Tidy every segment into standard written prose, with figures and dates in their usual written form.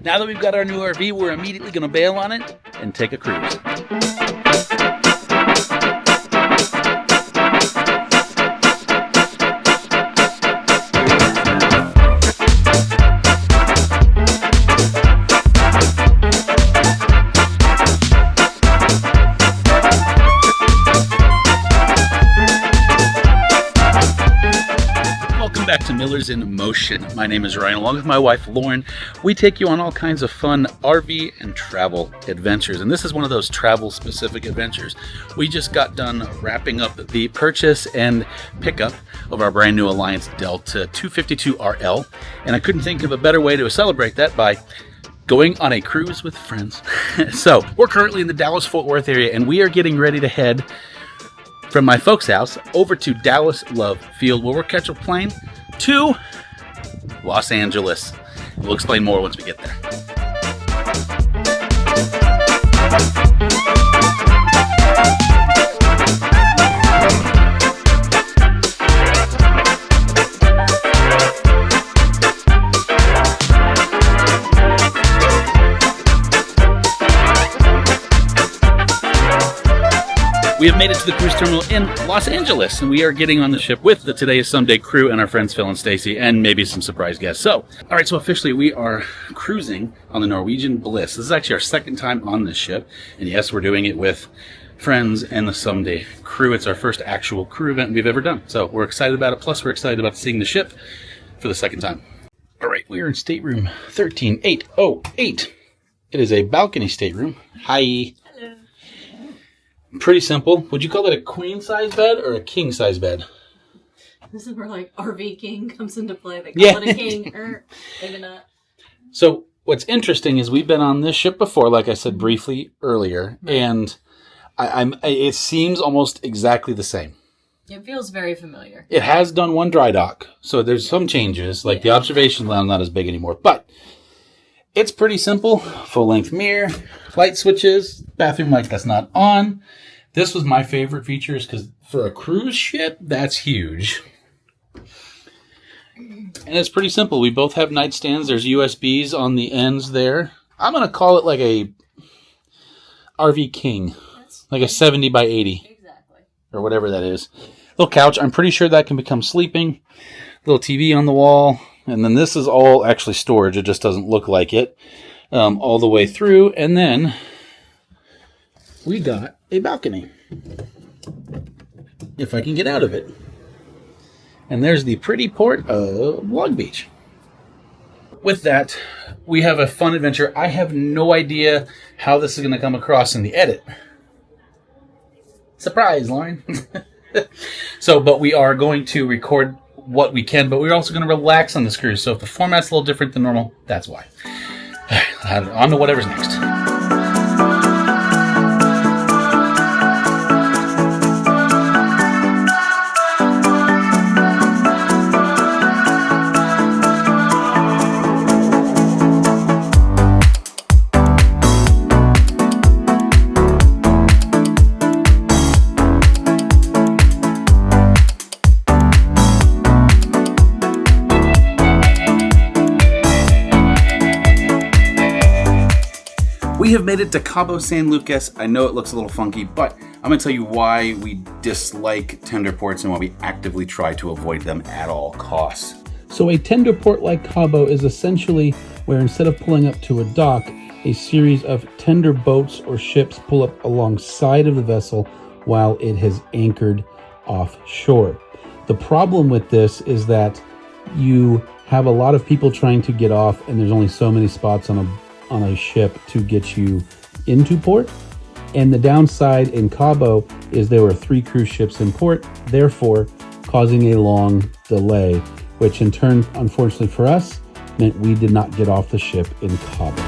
Now that we've got our new RV, we're immediately going to bail on it and take a cruise. Back to Millers in Motion. My name is Ryan, along with my wife Lauren. We take you on all kinds of fun RV and travel adventures, and this is one of those travel specific adventures. We just got done wrapping up the purchase and pickup of our brand new Alliance Delta 252 RL, and I couldn't think of a better way to celebrate that by going on a cruise with friends. So we're currently in the Dallas-Fort Worth area, and we are getting ready to head from my folks' house over to Dallas Love Field, where we'll catch a plane to Los Angeles. We'll explain more once we get there. We have made it to the cruise terminal in Los Angeles, and we are getting on the ship with the Today is Someday crew and our friends Phil and Stacy, and maybe some surprise guests. So, all right, so officially we are cruising on the Norwegian Bliss. This is actually our second time on this ship, and yes, we're doing it with friends and the Someday crew. It's our first actual crew event we've ever done, so we're excited about it. Plus, we're excited about seeing the ship for the second time. All right, we are in stateroom 13808. It is a balcony stateroom. Hi. Pretty simple. Would you call it a queen size bed or a king size bed? This is where like RV King comes into play. They call it a king, or maybe not. So what's interesting is we've been on this ship before, like I said briefly earlier, and it seems almost exactly the same. It feels very familiar. It has done one dry dock, so there's some changes. Like the observation lounge not as big anymore, but it's pretty simple. Full length mirror, light switches, bathroom light that's not on. This was my favorite features because for a cruise ship, that's huge. And it's pretty simple. We both have nightstands. There's USBs on the ends there. I'm going to call it like a RV King. Like a 70 by 80. Exactly. Or whatever that is. Little couch. I'm pretty sure that can become sleeping. Little TV on the wall. And then this is all actually storage. It just doesn't look like it all the way through. And then we got a balcony, if I can get out of it. And there's the pretty port of Long Beach. With that, we have a fun adventure. I have no idea how this is going to come across in the edit. Surprise, Lauren. But we are going to record what we can, but we're also going to relax on this cruise. So if the format's a little different than normal, that's why. On to whatever's next. We have made it to Cabo San Lucas. I know it looks a little funky, but I'm going to tell you why we dislike tender ports and why we actively try to avoid them at all costs. So a tender port like Cabo is essentially where instead of pulling up to a dock, a series of tender boats or ships pull up alongside of the vessel while it has anchored offshore. The problem with this is that you have a lot of people trying to get off, and there's only so many spots on a ship to get you into port. And the downside in Cabo is there were 3 cruise ships in port, therefore causing a long delay, which in turn, unfortunately for us, meant we did not get off the ship in Cabo.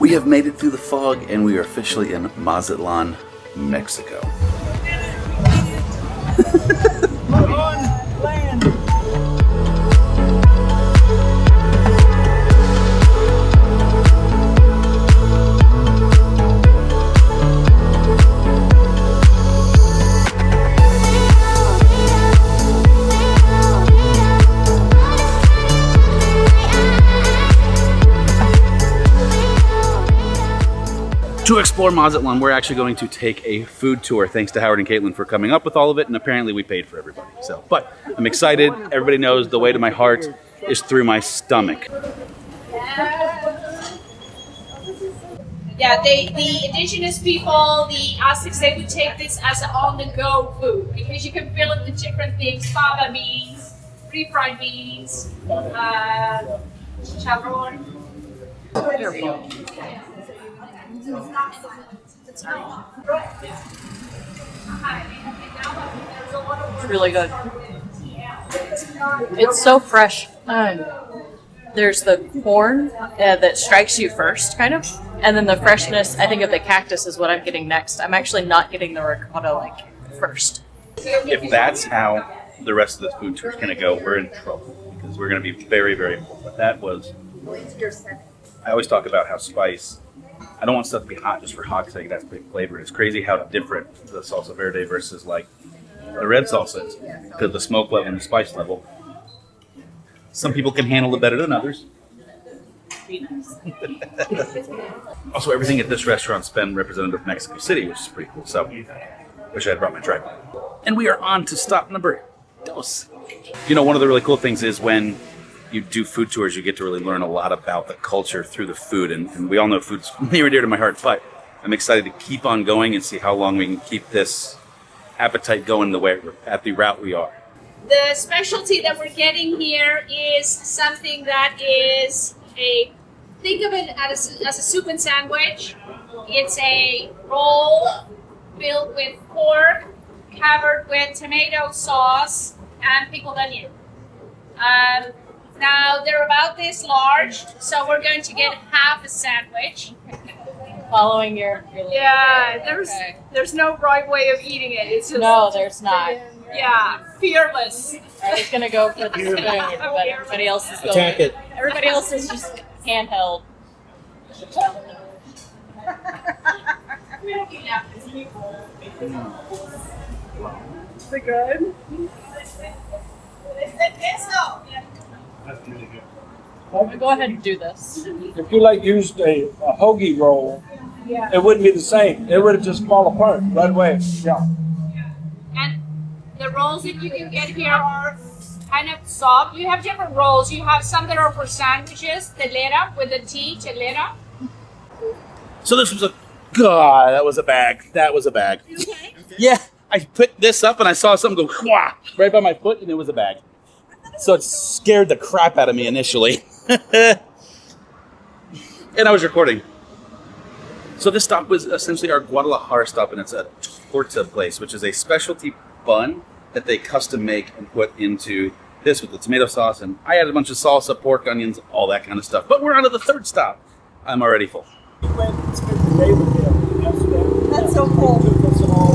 We have made it through the fog and we are officially in Mazatlán, Mexico. On land. To explore Mazatlán, we're actually going to take a food tour, thanks to Howard and Kaitlin for coming up with all of it, and apparently we paid for everybody. So, but I'm excited. Everybody knows the way to my heart is through my stomach. Yeah, the indigenous people, the Aztecs, they would take this as an on-the-go food because you can fill it with different things: fava beans, refried beans, charbon. It's really good. It's so fresh. There's the corn that strikes you first, kind of, and then the freshness, I think, of the cactus is what I'm getting next. I'm actually not getting the ricotta like first. If that's how the rest of this food tour is going to go, we're in trouble because we're going to be very, very full. But that was, I always talk about how spice, I don't want stuff to be hot just for hot because I think that's big flavor. It's crazy how different the salsa verde versus like the red salsa is because the smoke level and the spice level. Some people can handle it better than others. Also, everything at this restaurant's been representative of Mexico City, which is pretty cool. So, wish I had brought my tripod. And we are on to stop number 2. You know, one of the really cool things is when you do food tours, you get to really learn a lot about the culture through the food. And we all know food's near and dear to my heart, but I'm excited to keep on going and see how long we can keep this appetite going at the route we are. The specialty that we're getting here is something that is think of it as a soup and sandwich. It's a roll filled with pork, covered with tomato sauce and pickled onion. Now they're about this large, so we're going to get half a sandwich. Following your Yeah, there's no right way of eating it. It's just No, there's not. Yeah, fearless. I was gonna go for the spoon, but everybody else is going. Attack it. Everybody else is just handheld. Is it good? I'm gonna go ahead and do this. If you like used a hoagie roll, it wouldn't be the same. It would have just fall apart right away. Yeah. And the rolls that you can get here are kind of soft. You have different rolls. You have some that are for sandwiches, telera with the T, telera. So this was God, that was a bag. That was a bag. Okay. Yeah, I put this up and I saw something go wah, right by my foot and it was a bag. So it scared the crap out of me initially. And I was recording. So this stop was essentially our Guadalajara stop, and it's a torta place, which is a specialty bun that they custom make and put into this with the tomato sauce. And I added a bunch of salsa, pork, onions, all that kind of stuff. But we're on to the third stop. I'm already full. We went and spent the day with him yesterday. That's so cool. He took us all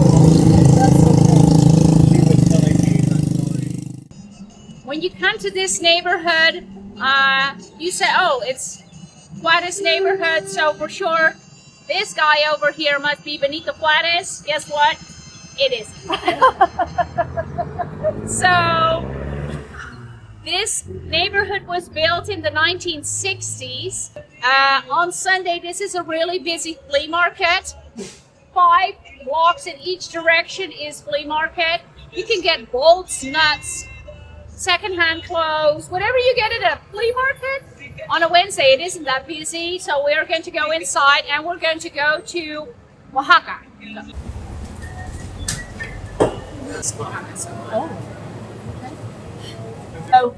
That's so cool. He was telling me that story. When you come to this neighborhood, you say, oh, it's Juarez neighborhood, so for sure this guy over here must be Benito Juarez. Guess what? It is. So this neighborhood was built in the 1960s. On Sunday, this is a really busy flea market. 5 blocks in each direction is flea market. You can get bolts, nuts, secondhand clothes, whatever you get at a flea market. On a Wednesday, it isn't that busy, so we're going to go inside and we're going to go to Oaxaca.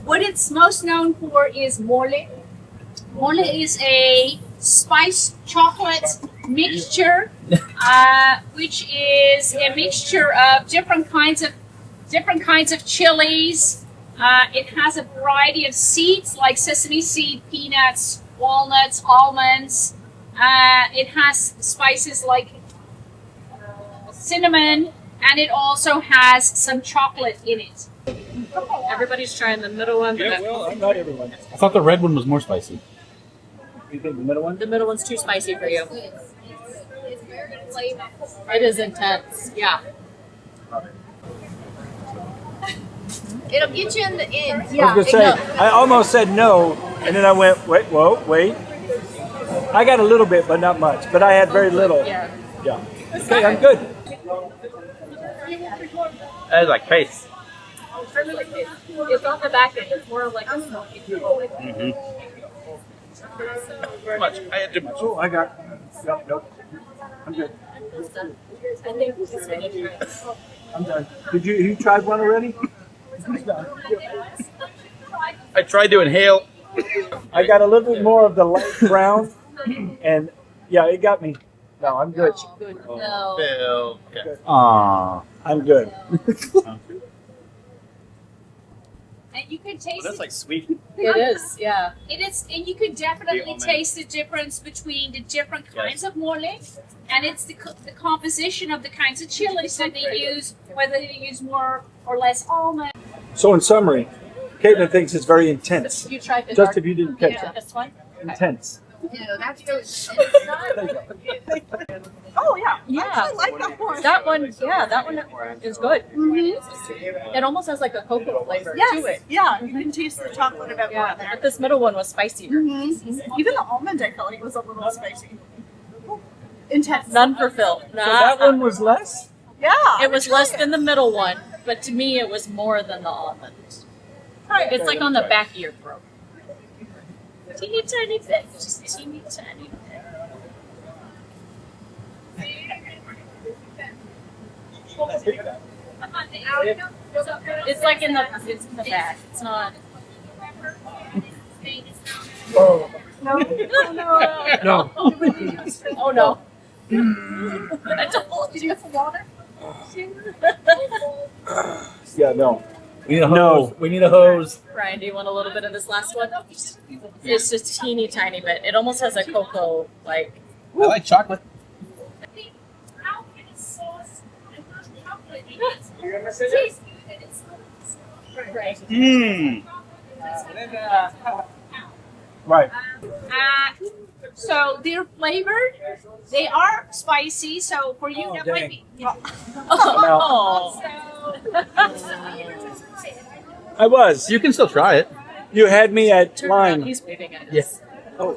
What it's most known for is mole. Mole is a spiced chocolate mixture, which is a mixture of different kinds of chilies. It has a variety of seeds like sesame seed, peanuts, walnuts, almonds, It has spices like cinnamon, and it also has some chocolate in it. Everybody's trying the middle one. Yeah, well, I'm not everyone. I thought the red one was more spicy. You think the middle one? The middle one's too spicy for you. It's very flavorful. It is intense. Yeah. It'll get you in the end. I was gonna say, I almost said no, and then I went, wait. I got a little bit, but not much. But I had very little. Yeah. Yeah. Okay, I'm good. That is like paste. It's on the back end. It's more of like a smoky. Too much. I had too much. Oh, I got. Nope. I'm good. I think this is finished. I'm done. Did you tried one already? I tried to inhale. I got a little bit more of the light brown, and yeah, it got me. No, I'm good. No. Phil. Okay. Aww. I'm good. And you can taste That's it. like sweet. It is, yeah. It is, and you can definitely taste the difference between the different kinds of mole, and it's the composition of the kinds of chilies that they use, whether they use more or less almond. So in summary, Kaitlin thinks it's very intense. You tried the Just dark. if you didn't catch it. This one? Intense. No, that's really Oh yeah, Yeah. I like that one. That one, yeah, that one is good. It almost has like a cocoa flavor to Yes, it. yeah, you can taste the chocolate a bit more Yeah, in there. but this middle one was spicier. Even the almond I felt like was a little spicy. Intense. None for Phil. So that one was less? Yeah. It was less than the middle one, but to me it was more than the almond. It's like on the back of your throat. Teeny tiny bit, just teeny tiny bit. It's like in the back. It's not. Oh. No. No. Oh no. I don't. Did you get some water? Yeah, no. We need a No. hose. We need a hose. Ryan, do you want a little bit of this last one? It's just teeny tiny bit. It almost has a cocoa like. I like chocolate. Mmm. Right. So they're flavored. They are spicy. So for you, that might be. Oh. I was. You can still try it. You had me at Turn around. lime. He's waving at us. Yes. Oh.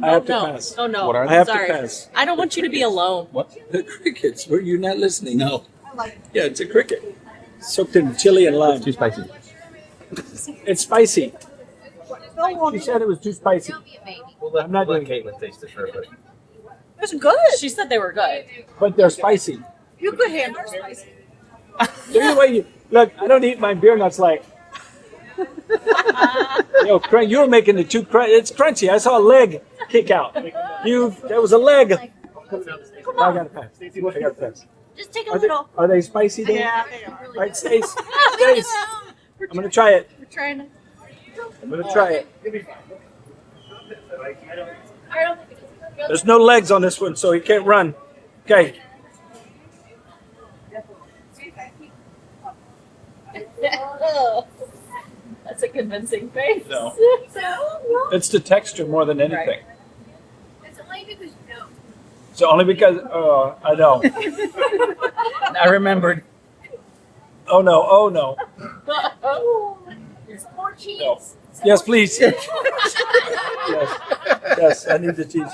I have to pass. Oh no. What are I have Sorry. to pass. I don't want you to be alone. The crickets. Were you not listening? No. Yeah, it's a cricket. Soaked in chili and lime. Too spicy. It's spicy. She said it was too spicy. Well, I'm not let doing Kaitlin taste it first. But It's good. She said they were good. But they're spicy. You could handle spicy. The way you look, I don't eat my beer nuts like. You were making it too crunchy. It's crunchy. I saw a leg kick out. There was a leg. I gotta pass. I gotta pass. Just take a little. Are they spicy? Then? Yeah, they are. All right, Stace. Stace. I'm gonna try it. We're trying to. I'm gonna try it. I don't think it is. There's no legs on this one, so he can't run. Okay. That's a convincing face. No. It's the texture more than anything. Right. It's only because you know. So only because I know. I remembered. Oh no! Oh no! There's more cheese. No. Yes, please. Yes. Yes, I need the cheese.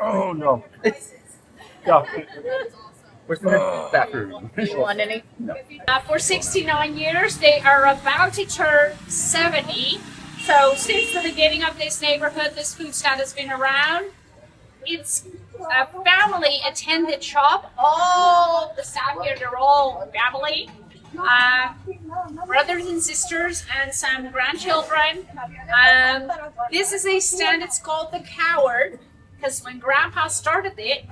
Oh no! Yeah. Where's the bathroom? Do you want any? For 69 years, they are about to turn 70. So since the beginning of this neighborhood, this food stand has been around. It's a family-attended shop. All the staff here, they're all family. Brothers and sisters and some grandchildren. This is a stand, it's called The Coward, because when Grandpa started it,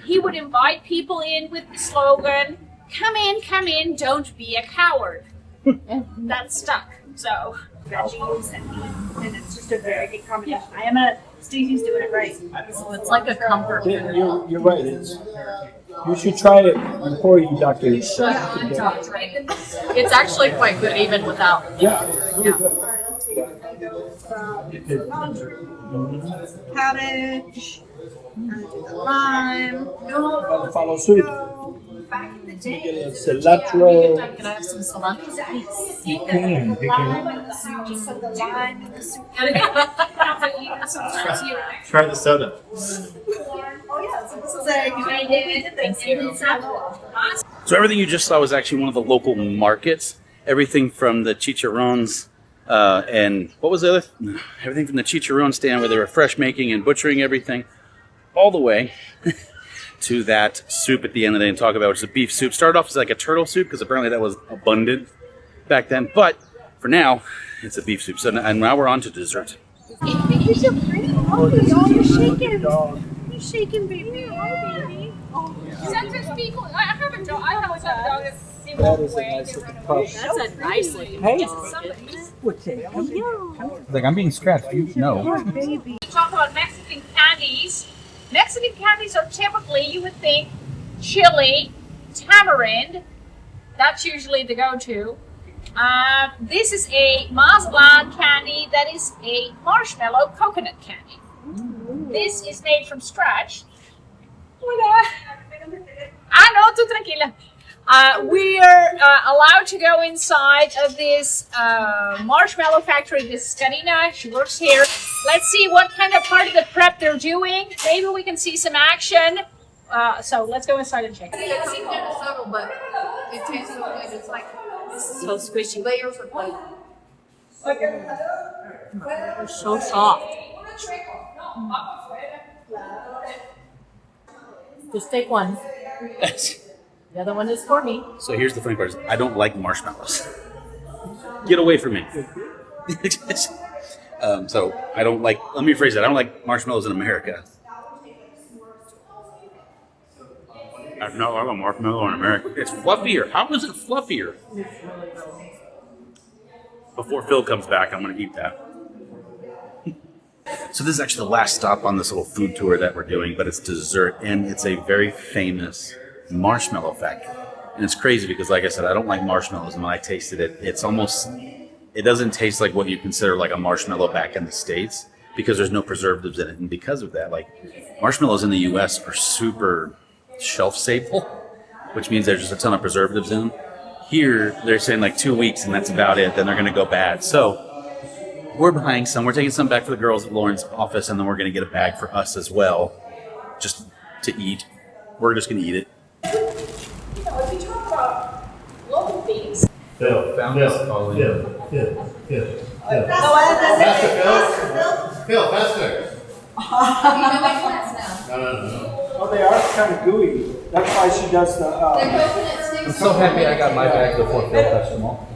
he would invite people in with the slogan, come in, don't be a coward. And that stuck. So veggies and meat, and it's just a very good combination. Stacy's doing it right. So it's like a comfort food. You're right. You should try it before you doctor. It's actually quite good even without. Yeah. Really good. Cabbage, lime. Gotta follow suit. You get a cilantro. Can I have some cilantro? You can. Try the soda. So everything you just saw was actually one of the local markets. Everything from the chicharrones and what was the other? Everything from the chicharron stand where they were fresh making and butchering everything, all the way to that soup at the end of the day and talk about, which is a beef soup. Started off as like a turtle soup because apparently that was abundant back then. But for now, it's a beef soup. So and now we're on to dessert. You're so pretty. Oh, you're shaking. You're shaking, baby. Oh, baby. I have a dog. I have a dog. That is a nice looking pup. That's a nice looking. Hey. What's Like I'm being scratched. You know. We talk about Mexican candies. Mexican candies are typically, you would think, chili, tamarind. That's usually the go-to. This is a Mazatlán candy that is a marshmallow coconut candy. This is made from scratch. Hola. No, tú tranquila. We are allowed to go inside of this marshmallow factory. This is Karina. She works here. Let's see what kind of part of the prep they're doing. Maybe we can see some action. So let's go inside and check. It seems kind of subtle, but it tastes so good. It's like So squishy. layers of flavor. They're so soft. Just take one. The other one is for me. So here's the funny part: is I don't like marshmallows. Get away from me. So I don't like. Let me phrase that. I don't like marshmallows in America. I've not liked a marshmallow in America. It's fluffier. How is it fluffier? Before Phil comes back, I'm going to eat that. So this is actually the last stop on this little food tour that we're doing, but it's dessert, and it's a very famous marshmallow factory. And it's crazy because, like I said, I don't like marshmallows, and when I tasted it, it doesn't taste like what you consider like a marshmallow back in the States because there's no preservatives in it. And because of that, like marshmallows in the US are super shelf stable, which means there's just a ton of preservatives in them. Here, they're saying like 2 weeks and that's about it. Then they're going to go bad. So we're buying some. We're taking some back for the girls at Lauren's office, and then we're going to get a bag for us as well, just to eat. We're just going to eat it. If you talk about local things, Phil, found us calling. Phil, faster. No. Oh, they are kind of gooey. That's why she does the. I'm so happy I got my bag before Phil touched them all.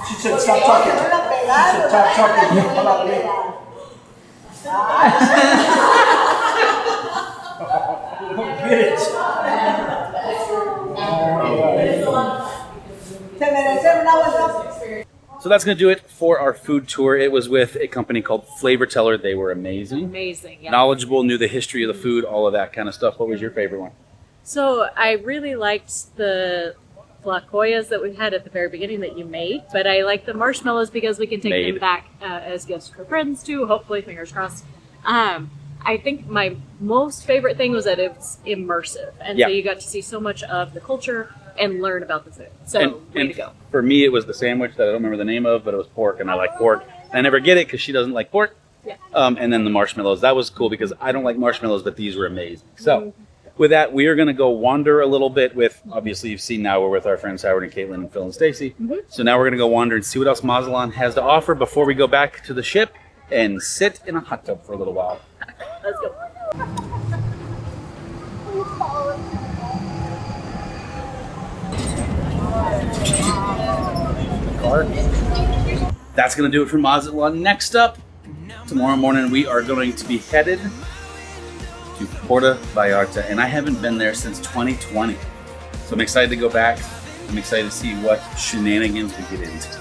She said, "Stop talking." She said, "Stop talking." Hold on, wait. Get it. 10 minutes, 7 hours. So that's going to do it for our food tour. It was with a company called Flavor Teller. They were amazing. Amazing, yeah. Knowledgeable, knew the history of the food, all of that kind of stuff. What was your favorite one? So I really liked the flacoyas that we had at the very beginning that you made, but I like the marshmallows because we can take them back as gifts for friends too, hopefully, fingers crossed. I think my most favorite thing was that it's immersive, and so you got to see so much of the culture and learn about the food. So, way to go. For me, it was the sandwich that I don't remember the name of, but it was pork, and I like pork. I never get it because she doesn't like pork. Yeah. And then the marshmallows. That was cool because I don't like marshmallows, but these were amazing. So with that, we are going to go wander a little bit with, obviously you've seen now we're with our friends Howard and Kaitlin and Phil and Stacy. So now we're going to go wander and see what else Mazatlán has to offer before we go back to the ship and sit in a hot tub for a little while. Let's go. That's going to do it for Mazatlán. Next up, tomorrow morning we are going to be headed to Puerto Vallarta, and I haven't been there since 2020. So I'm excited to go back. I'm excited to see what shenanigans we get into.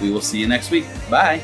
We will see you next week. Bye.